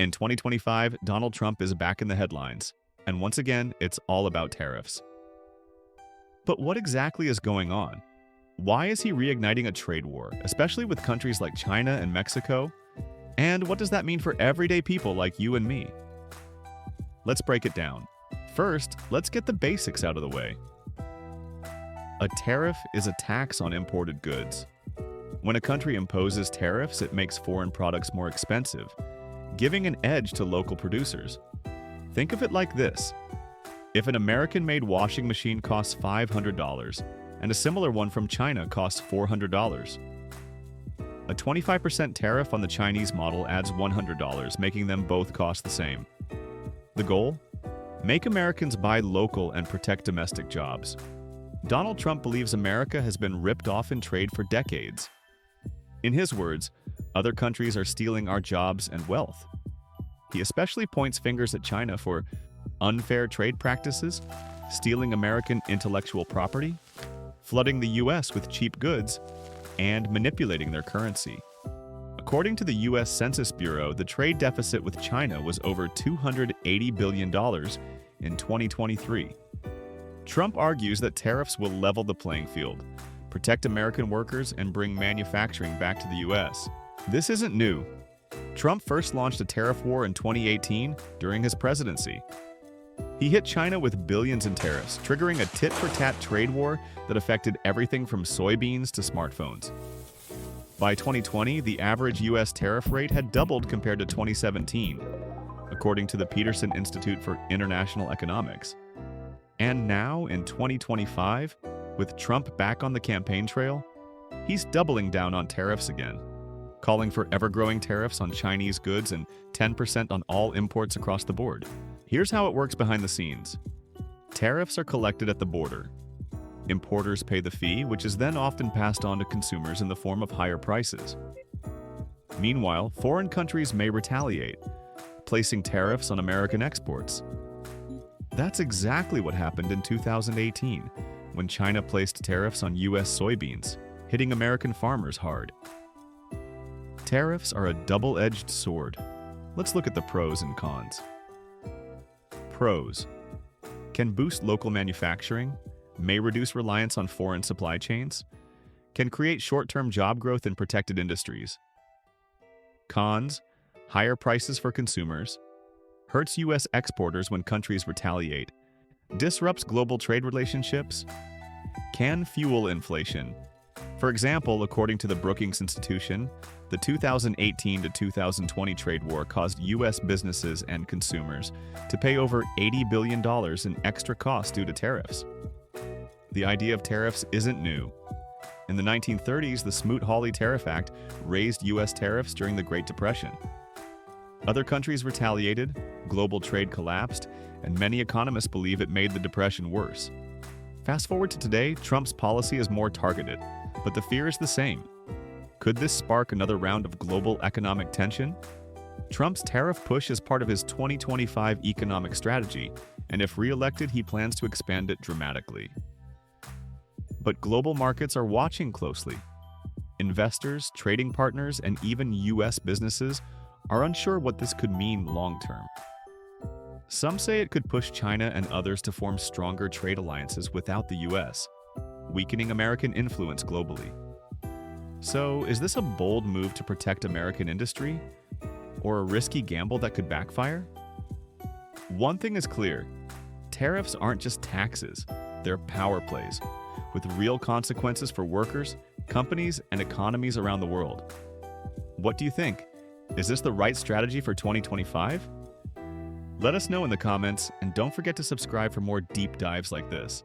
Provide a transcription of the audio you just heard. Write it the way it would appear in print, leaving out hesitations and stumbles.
In 2025, Donald Trump is back in the headlines, and once again, it's all about tariffs. But what exactly is going on? Why is he reigniting a trade war, especially with countries like China and Mexico? And what does that mean for everyday people like you and me? Let's break it down. First, let's get the basics out of the way. A tariff is a tax on imported goods. When a country imposes tariffs, it makes foreign products more expensive, giving an edge to local producers. Think of it like this. If an American-made washing machine costs $500 and a similar one from China costs $400, a 25% tariff on the Chinese model adds $100, making them both cost the same. The goal? Make Americans buy local and protect domestic jobs. Donald Trump believes America has been ripped off in trade for decades. In his words, other countries are stealing our jobs and wealth. He especially points fingers at China for unfair trade practices, stealing American intellectual property, flooding the U.S. with cheap goods, and manipulating their currency. According to the U.S. Census Bureau, the trade deficit with China was over $280 billion in 2023. Trump argues that tariffs will level the playing field, protect American workers, and bring manufacturing back to the U.S. This isn't new. Trump first launched a tariff war in 2018 during his presidency. He hit China with billions in tariffs, triggering a tit-for-tat trade war that affected everything from soybeans to smartphones. By 2020, the average U.S. tariff rate had doubled compared to 2017, according to the Peterson Institute for International Economics. And now, in 2025, with Trump back on the campaign trail, he's doubling down on tariffs again, calling for ever-growing tariffs on Chinese goods and 10% on all imports across the board. Here's how it works behind the scenes. Tariffs are collected at the border. Importers pay the fee, which is then often passed on to consumers in the form of higher prices. Meanwhile, foreign countries may retaliate, placing tariffs on American exports. That's exactly what happened in 2018, when China placed tariffs on U.S. soybeans, hitting American farmers hard. Tariffs are a double-edged sword. Let's look at the pros and cons. Pros: can boost local manufacturing, may reduce reliance on foreign supply chains, can create short-term job growth in protected industries. Cons: higher prices for consumers, hurts U.S. exporters when countries retaliate, disrupts global trade relationships, can fuel inflation. For example, according to the Brookings Institution, the 2018 to 2020 trade war caused U.S. businesses and consumers to pay over $80 billion in extra costs due to tariffs. The idea of tariffs isn't new. In the 1930s, the Smoot-Hawley Tariff Act raised U.S. tariffs during the Great Depression. Other countries retaliated, global trade collapsed, and many economists believe it made the Depression worse. Fast forward to today, Trump's policy is more targeted, but the fear is the same. Could this spark another round of global economic tension? Trump's tariff push is part of his 2025 economic strategy, and if re-elected, he plans to expand it dramatically. But global markets are watching closely. Investors, trading partners, and even U.S. businesses are unsure what this could mean long-term. Some say it could push China and others to form stronger trade alliances without the U.S., weakening American influence globally. So, is this a bold move to protect American industry? Or a risky gamble that could backfire? One thing is clear: tariffs aren't just taxes, they're power plays, with real consequences for workers, companies, and economies around the world. What do you think? Is this the right strategy for 2025? Let us know in the comments, and don't forget to subscribe for more deep dives like this.